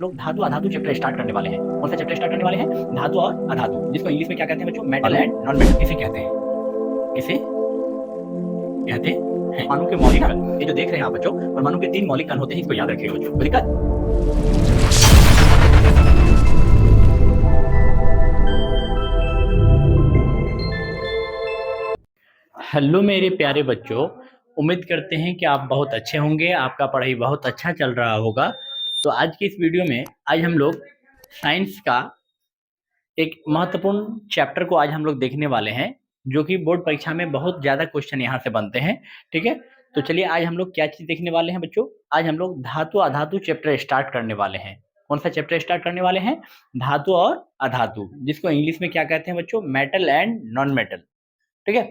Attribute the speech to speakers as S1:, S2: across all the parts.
S1: लोग धातु अधातु chapter start करने वाले हैं। कौन सा चैप्टर स्टार्ट करने वाले हैं? धातु और अधातु, जिसको इंग्लिश में क्या कहते हैं बच्चों? Metal
S2: hello.
S1: And non metal. किसे कहते हैं? किसे कहते हैं? परमाणु के मौलिक कण, ये जो देख रहे हैं आप बच्चों, परमाणु के 3 मौलिक कण होते हैं, इसको याद रखिएगा बच्चों। कोई दिक्कत? हेलो मेरे प्यारे बच्चों, उम्मीद करते हैं कि आप बहुत अच्छे होंगे, आपका पढ़ाई बहुत अच्छा चल रहा होगा। तो आज की इस वीडियो में आज हम लोग साइंस का एक महत्वपूर्ण चैप्टर को आज हम लोग देखने वाले हैं, जो कि बोर्ड परीक्षा में बहुत ज्यादा क्वेश्चन यहाँ से बनते हैं। ठीक है, तो चलिए आज हम लोग क्या चीज देखने वाले हैं बच्चों? आज हम लोग धातु अधातु चैप्टर स्टार्ट करने वाले हैं। कौन सा चैप्टर स्टार्ट करने वाले हैं? धातु और अधातु, जिसको इंग्लिश में क्या कहते हैं बच्चों? Metal and non metal. ठीक है,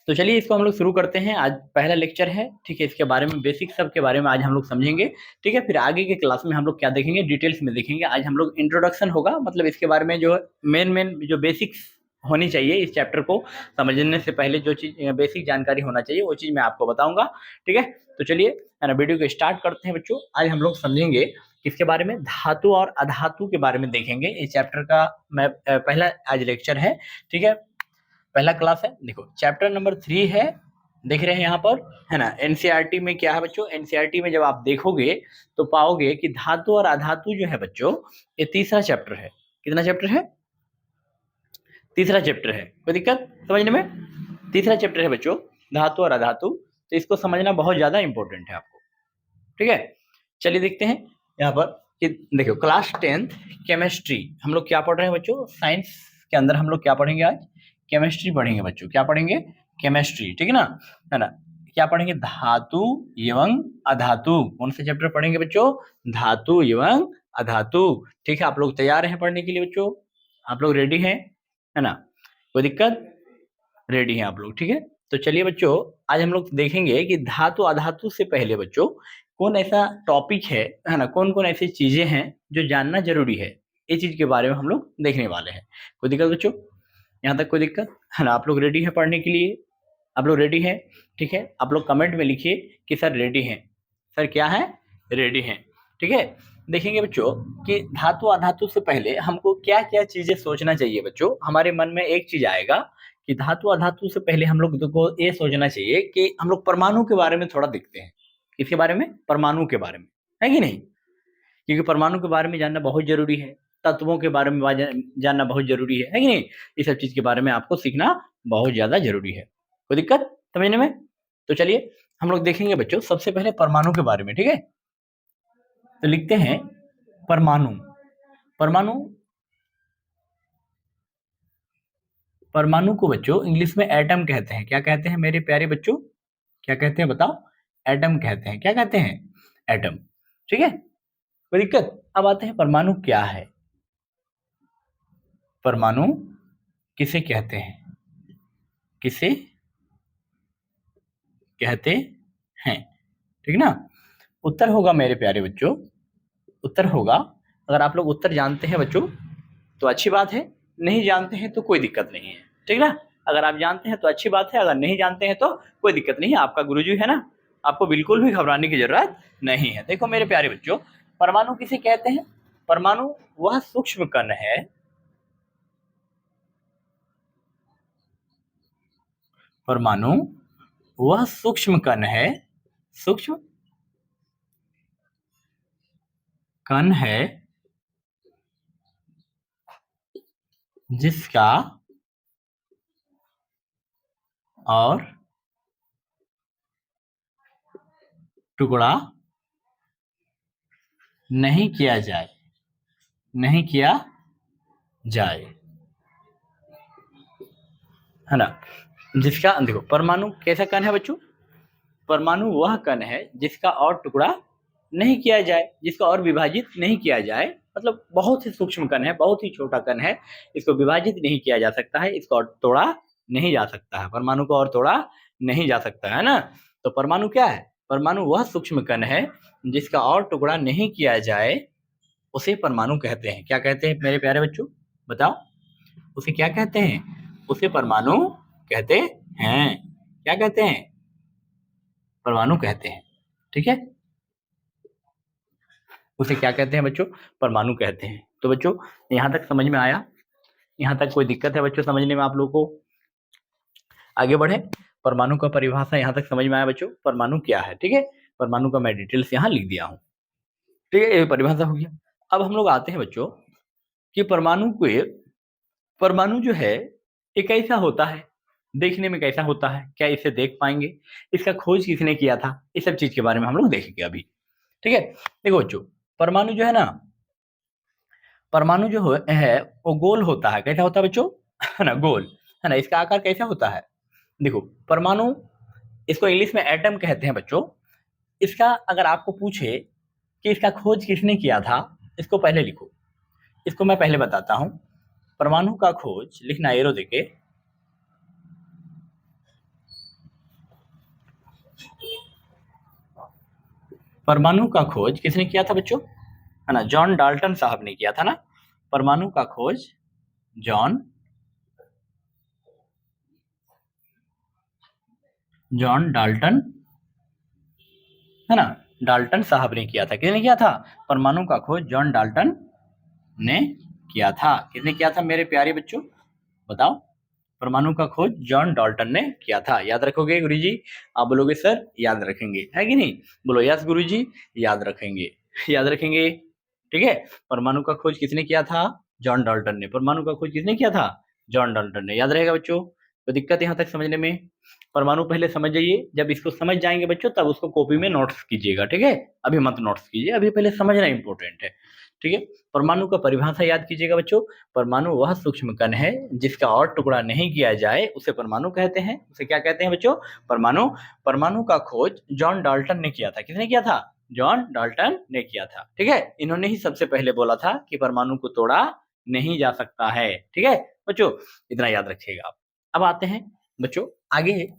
S1: तो चलिए इसको हम लोग शुरू करते हैं। आज पहला लेक्चर है, ठीक है, इसके बारे में बेसिक सब के बारे में आज हम लोग समझेंगे। ठीक है, फिर आगे के क्लास में हम लोग क्या देखेंगे, डिटेल्स में देखेंगे। आज हम लोग इंट्रोडक्शन होगा, मतलब इसके बारे में जो मेन जो बेसिक्स होनी चाहिए इस चैप्टर को समझने से पहले, जो चीज बेसिक जानकारी होना चाहिए वो चीज मैं आपको बताऊंगा। ठीक है, तो चलिए है ना, वीडियो को स्टार्ट करते हैं बच्चों। आज हम लोग समझेंगे किसके बारे में? धातु और अधातु के बारे में देखेंगे। इस चैप्टर का मैं पहला आज लेक्चर है। ठीक है, पहला क्लास है। देखो चैप्टर नंबर 3 है, देख रहे हैं यहाँ पर, है ना। एनसीईआरटी में क्या है बच्चों? एनसीईआरटी में जब आप देखोगे तो पाओगे कि धातु और अधातु जो है बच्चों, ये तीसरा चैप्टर है। कितना चैप्टर है? तीसरा चैप्टर है। कोई दिक्कत समझने में? तीसरा चैप्टर है बच्चों, धातु और अधातु। तो इसको समझना बहुत ज्यादा इंपॉर्टेंट है आपको। ठीक है, चलिए देखते हैं यहाँ पर कि देखो क्लास 10th केमिस्ट्री हम लोग क्या पढ़ रहे हैं बच्चों? साइंस के अंदर हम लोग क्या पढ़ेंगे आज? केमिस्ट्री पढ़ेंगे बच्चों। क्या पढ़ेंगे? केमिस्ट्री। ठीक है ना, है ना। क्या पढ़ेंगे? धातु एवं अधातु। कौन सा चैप्टर पढ़ेंगे बच्चों? धातु एवं अधातु। ठीक है, आप लोग तैयार हैं पढ़ने के लिए बच्चों? आप लोग रेडी हैं, है ना? कोई दिक्कत? रेडी हैं आप लोग? ठीक है, तो चलिए बच्चों आज हम लोग देखेंगे कि धातु अधातु से पहले बच्चों कौन ऐसा टॉपिक है ना, कौन कौन ऐसी चीजें हैं जो जानना जरूरी है। इस चीज के बारे में हम लोग देखने वाले हैं। कोई दिक्कत बच्चों? यहाँ तक कोई दिक्कत है ना? आप लोग रेडी हैं पढ़ने के लिए? आप लोग रेडी हैं? ठीक है, आप लोग कमेंट में लिखिए कि सर रेडी हैं। सर क्या है? रेडी हैं। ठीक है, देखेंगे बच्चों कि धातु अधातु से पहले हमको क्या क्या चीजें सोचना चाहिए बच्चों। हमारे मन में एक चीज आएगा कि धातु अधातु से पहले हम लोग को ये सोचना चाहिए कि हम लोग परमाणु के बारे में थोड़ा देखते हैं। किसके बारे में? परमाणु के बारे में, है कि नहीं? क्योंकि परमाणु के बारे में जानना बहुत जरूरी है, तत्वों के बारे में जानना बहुत जरूरी है कि नहीं? ये सब चीज के बारे में आपको सीखना बहुत ज्यादा जरूरी है। कोई दिक्कत समझने में? तो चलिए हम लोग देखेंगे बच्चों सबसे पहले परमाणु के बारे में। ठीक है, तो लिखते हैं परमाणु। परमाणु, परमाणु को बच्चों इंग्लिश में एटम कहते हैं। क्या कहते हैं मेरे प्यारे बच्चों? क्या कहते हैं बताओ? एटम कहते हैं। क्या कहते हैं? एटम। ठीक है, कोई दिक्कत? अब आते हैं परमाणु क्या है। परमाणु किसे कहते हैं? किसे कहते हैं? ठीक ना? उत्तर होगा मेरे प्यारे बच्चों, उत्तर होगा, अगर आप लोग उत्तर जानते हैं बच्चों तो अच्छी बात है, नहीं जानते हैं तो कोई दिक्कत नहीं है। ठीक ना, अगर आप जानते हैं तो अच्छी बात है, अगर नहीं जानते हैं तो कोई दिक्कत नहीं है। आपका गुरुजी है ना, आपको बिल्कुल भी घबराने की जरूरत नहीं है। देखो मेरे प्यारे बच्चों, परमाणु किसे कहते हैं? परमाणु वह सूक्ष्म कण है, परमाणु वह सूक्ष्म कण है, सूक्ष्म कण है जिसका और टुकड़ा नहीं किया जाए, नहीं किया जाए, है ना। जिसका, देखो परमाणु कैसा कण है बच्चों? परमाणु वह कण है जिसका और टुकड़ा नहीं किया जाए, जिसका और विभाजित नहीं किया जाए। मतलब बहुत ही सूक्ष्म कण है, बहुत ही छोटा कण है, इसको विभाजित नहीं किया जा सकता है, इसको और तोड़ा नहीं जा सकता है। परमाणु को और तोड़ा नहीं जा सकता है ना। तो परमाणु क्या है? परमाणु वह सूक्ष्म कण है जिसका और टुकड़ा नहीं किया जाए, उसे परमाणु कहते हैं। क्या कहते हैं मेरे प्यारे बच्चों? बताओ, उसे क्या कहते हैं? उसे परमाणु कहते हैं। क्या कहते हैं? परमाणु कहते हैं। ठीक है, उसे क्या कहते हैं बच्चों? परमाणु कहते हैं। तो बच्चों यहाँ तक समझ में आया? यहाँ तक कोई दिक्कत है बच्चों समझने में आप लोगों को? आगे बढ़े। परमाणु का परिभाषा यहाँ तक समझ में आया बच्चों? परमाणु क्या है, ठीक है। परमाणु का मैं डिटेल्स यहाँ लिख दिया हूँ, ठीक है। ये परिभाषा हो गया। अब हम लोग आते हैं बच्चों कि परमाणु जो है ये कैसा होता है, देखने में कैसा होता है, क्या इसे देख पाएंगे, इसका खोज किसने किया था, इस सब चीज के बारे में हम लोग देखेंगे अभी, ठीक है। देखो बच्चों, परमाणु जो है ना, परमाणु जो है वो गोल होता है। कैसा होता है बच्चों? है ना, गोल, है ना। इसका आकार कैसा होता है? देखो, परमाणु, इसको इंग्लिश में एटम कहते हैं बच्चों। इसका अगर आपको पूछे कि इसका खोज किसने किया था, इसको पहले लिखो। इसको मैं पहले बताता हूं। परमाणु का खोज लिखना एरो देके, परमाणु का खोज किसने किया था बच्चों? है ना, जॉन डाल्टन साहब ने किया था ना। परमाणु का खोज जॉन डाल्टन, है ना, डाल्टन साहब ने किया था। किसने किया था? परमाणु का खोज जॉन डाल्टन ने किया था। किसने किया था मेरे प्यारे बच्चों? बताओ। परमाणु का खोज जॉन डाल्टन ने किया था। याद रखोगे गुरुजी? आप बोलोगे सर याद रखेंगे, है कि नहीं? बोलो यस गुरुजी, याद रखेंगे, याद रखेंगे, ठीक है। परमाणु का खोज किसने किया था? जॉन डाल्टन ने। परमाणु का खोज किसने किया था? जॉन डाल्टन ने। याद रहेगा बच्चों? तो दिक्कत यहाँ तक समझने में? परमाणु पहले समझ जाइए, जब इसको समझ जाएंगे बच्चों तब उसको कॉपी में नोट्स कीजिएगा, ठीक है। अभी मत नोट्स कीजिए, अभी पहले समझना इंपॉर्टेंट है, ठीक है। परमाणु का परिभाषा याद कीजिएगा बच्चों। परमाणु वह सूक्ष्म कण है जिसका और टुकड़ा नहीं किया जाए उसे परमाणु कहते हैं। उसे क्या कहते हैं बच्चों? परमाणु। परमाणु का खोज जॉन डाल्टन ने किया था। किसने किया था? जॉन डाल्टन ने किया था, ठीक है। इन्होंने ही सबसे पहले बोला था कि परमाणु को तोड़ा नहीं जा सकता है, ठीक है बच्चों। इतना याद रखिएगा आप। अब आते हैं बच्चों आगे।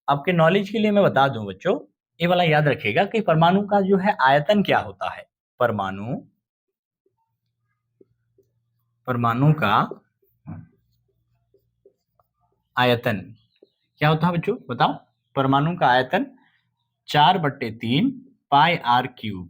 S1: आपके नॉलेज के लिए मैं बता दूं बच्चों, ये वाला याद रखिएगा कि परमाणु का जो है आयतन क्या होता है। परमाणु का आयतन क्या होता है बच्चों? बताओ। परमाणु का आयतन 4/3 pi r cube,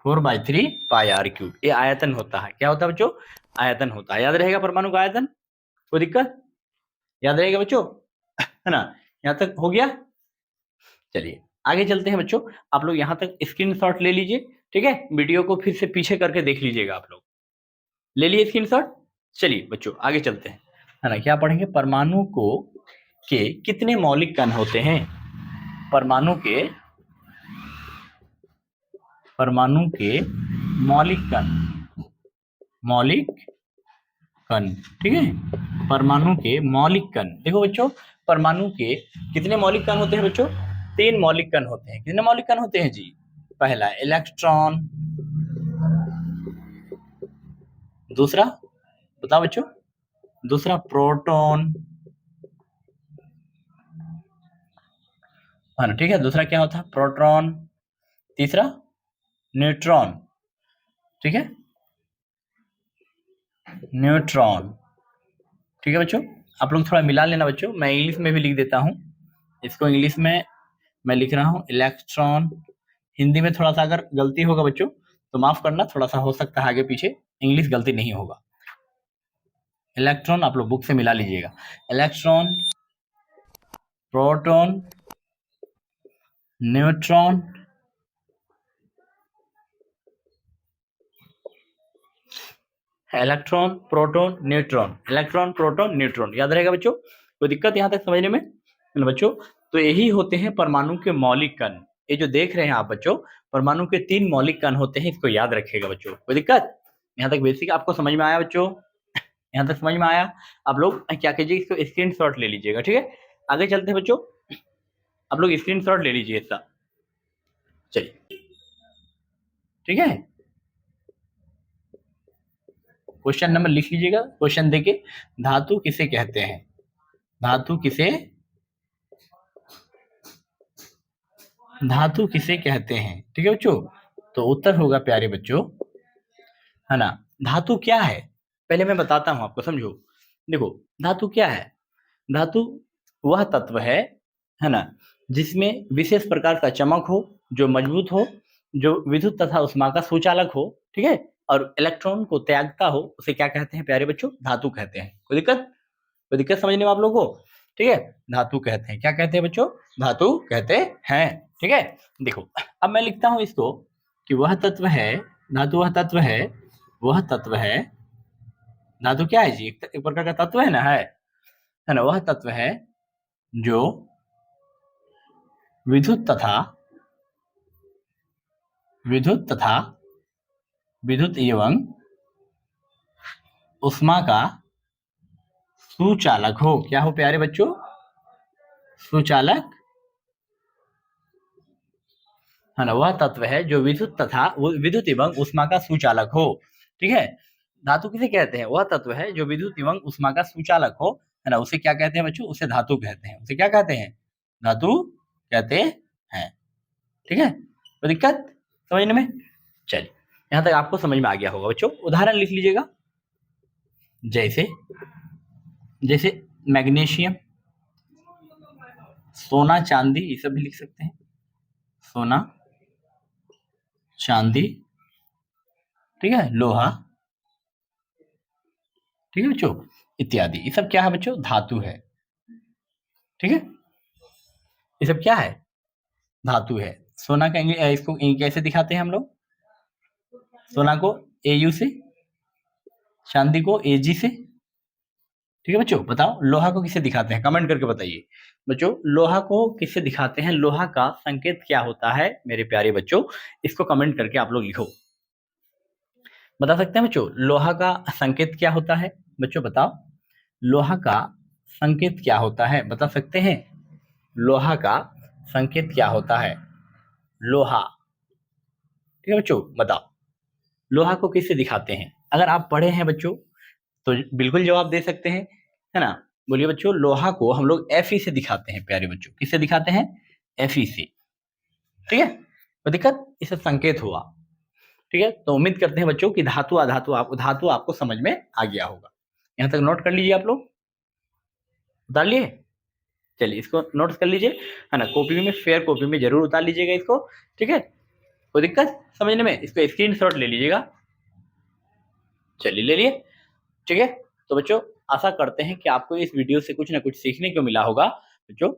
S1: 4/3 pi r cube, ये आयतन होता है। क्या होता है बच्चों? आयतन होता है। याद रहेगा परमाणु का आयतन? कोई दिक्कत? याद रहेगा बच्चों? है ना, यहाँ तक हो गया। चलिए आगे चलते हैं बच्चों। आप लोग यहाँ तक स्क्रीनशॉट ले लीजिए, ठीक है। वीडियो को फिर से पीछे करके देख लीजिएगा। आप लोग ले लिए स्क्रीनशॉट? चलिए बच्चों आगे चलते हैं, है ना। क्या पढ़ेंगे? परमाणु के कितने मौलिक कण होते हैं? परमाणु के मौलिक कण, ठीक है। परमाणु के मौलिक कण। देखो बच्चों, परमाणु के कितने मौलिक कण होते हैं बच्चों? 3 मौलिक कण होते हैं। कितने मौलिक कण होते हैं जी? पहला इलेक्ट्रॉन, दूसरा बताओ बच्चों, दूसरा प्रोटॉन, है ना, ठीक है। दूसरा क्या होता है? प्रोटॉन। तीसरा न्यूट्रॉन, ठीक है, न्यूट्रॉन, ठीक है बच्चों। आप लोग थोड़ा मिला लेना बच्चों, मैं इंग्लिश में भी लिख देता हूँ। इसको इंग्लिश में मैं लिख रहा हूँ इलेक्ट्रॉन। हिंदी में थोड़ा सा अगर गलती होगा बच्चों तो माफ करना, थोड़ा सा हो सकता है आगे पीछे, इंग्लिश गलती नहीं होगा। इलेक्ट्रॉन आप लोग बुक से मिला लीजिएगा। Electron, proton, neutron, electron, proton, neutron, electron, proton, neutron. याद रहेगा बच्चों? कोई दिक्कत यहाँ तक समझने में बच्चों? तो यही होते हैं परमाणु के मौलिक कण। ये जो देख रहे हैं आप बच्चों, परमाणु के 3 मौलिक कण होते हैं। इसको याद रखिएगा बच्चों। कोई दिक्कत? यहाँ तक बेसिक आपको समझ में आया बच्चों? यहाँ तक समझ में आया? आप लोग क्या कीजिए, इसको स्क्रीनशॉट ले लीजिएगा, ठीक है। आगे चलते हैं बच्चों, आप लोग स्क्रीनशॉट ले लीजिए इसका। चलिए ठीक है, क्वेश्चन नंबर लिख लीजिएगा। क्वेश्चन देखिए, धातु किसे कहते हैं? धातु किसे कहते हैं? ठीक है बच्चों। तो उत्तर होगा प्यारे बच्चों, है ना, धातु क्या है? पहले मैं बताता हूं आपको, समझो। देखो धातु क्या है? धातु वह तत्व है ना, जिसमें विशेष प्रकार का चमक हो, जो मजबूत हो, जो विद्युत तथा उष्मा का सुचालक हो, ठीक है, और इलेक्ट्रॉन को त्यागता हो, उसे क्या कहते हैं प्यारे बच्चों? धातु कहते हैं। कोई दिक्कत समझने में आप लोगों को? ठीक है, धातु कहते हैं। क्या कहते हैं बच्चों? धातु कहते हैं। ठीक है, देखो अब मैं लिखता हूं इसको कि वह तत्व है, धातु वह तत्व है, वह तत्व है, धातु क्या है जी? एक प्रकार का तत्व है ना, है ना, वह तत्व है जो विद्युत तथा विद्युत एवं उष्मा का सुचालक हो। क्या हो प्यारे बच्चों? सुचालक, है ना, वह तत्व है जो विद्युत एवं उष्मा का सुचालक हो। ठीक है, धातु किसे कहते हैं? वह तत्व है जो विद्युत एवं उष्मा का सुचालक हो, है ना, उसे क्या कहते हैं बच्चों? उसे धातु कहते हैं। उसे क्या कहते हैं? धातु कहते हैं। ठीक है, कोई दिक्कत समझने में? चलिए, यहां तक आपको समझ में आ गया होगा बच्चों। उदाहरण लिख लीजिएगा, जैसे मैग्नीशियम, सोना, चांदी, ये सब भी लिख सकते हैं। सोना, चांदी, ठीक है, लोहा, ठीक है बच्चों, इत्यादि। ये सब क्या है बच्चों? धातु है। ठीक है, ये सब क्या है? धातु है। सोना का इसको कैसे दिखाते हैं हम लोग? सोना को AU से, चांदी को AG से। ठीक है बच्चों, बताओ लोहा को किससे दिखाते हैं? कमेंट करके बताइए बच्चों, लोहा को किससे दिखाते हैं? लोहा का संकेत क्या होता है मेरे प्यारे बच्चों? इसको कमेंट करके आप लोग लिखो। बता सकते हैं बच्चों लोहा का संकेत क्या होता है? बच्चों बताओ, लोहा का संकेत क्या होता है? बता सकते हैं लोहा का संकेत क्या होता है? लोहा, ठीक है बच्चों, बताओ लोहा को किससे दिखाते हैं? अगर आप पढ़े हैं बच्चों तो बिल्कुल जवाब दे सकते हैं, है ना। बोलिए बच्चों, लोहा को हम लोग Fe से दिखाते हैं प्यारे बच्चों। किससे दिखाते हैं? Fe से। ठीक है, तो दिक्कत इसे संकेत हुआ। ठीक है, तो उम्मीद करते हैं बच्चों कि धातु धातु आपको समझ में आ गया होगा। यहां तक नोट कर लीजिए, आप लोग उतार लिए? चलिए इसको नोट कर लीजिए, है ना, कॉपी में, फेयर कॉपी में जरूर उतार लीजिएगा इसको। ठीक है, कोई दिक्कत समझने में? इसको स्क्रीनशॉट ले लीजिएगा। चलिए ले लिए। ठीक है, तो बच्चों आशा करते हैं कि आपको इस वीडियो से कुछ ना कुछ सीखने को मिला होगा बच्चों।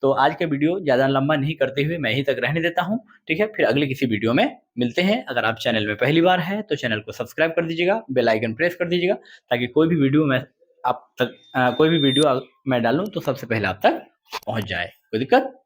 S1: तो आज का वीडियो ज़्यादा लंबा नहीं करते हुए मैं यहीं तक रहने देता हूं। ठीक है, फिर अगले किसी वीडियो में मिलते हैं। अगर आप चैनल में पहली बार है तो चैनल को सब्सक्राइब कर दीजिएगा, बेल आइकन प्रेस कर दीजिएगा, ताकि कोई भी वीडियो मैं डालूं तो सबसे पहले आप तक पहुंच जाए। कोई दिक्कत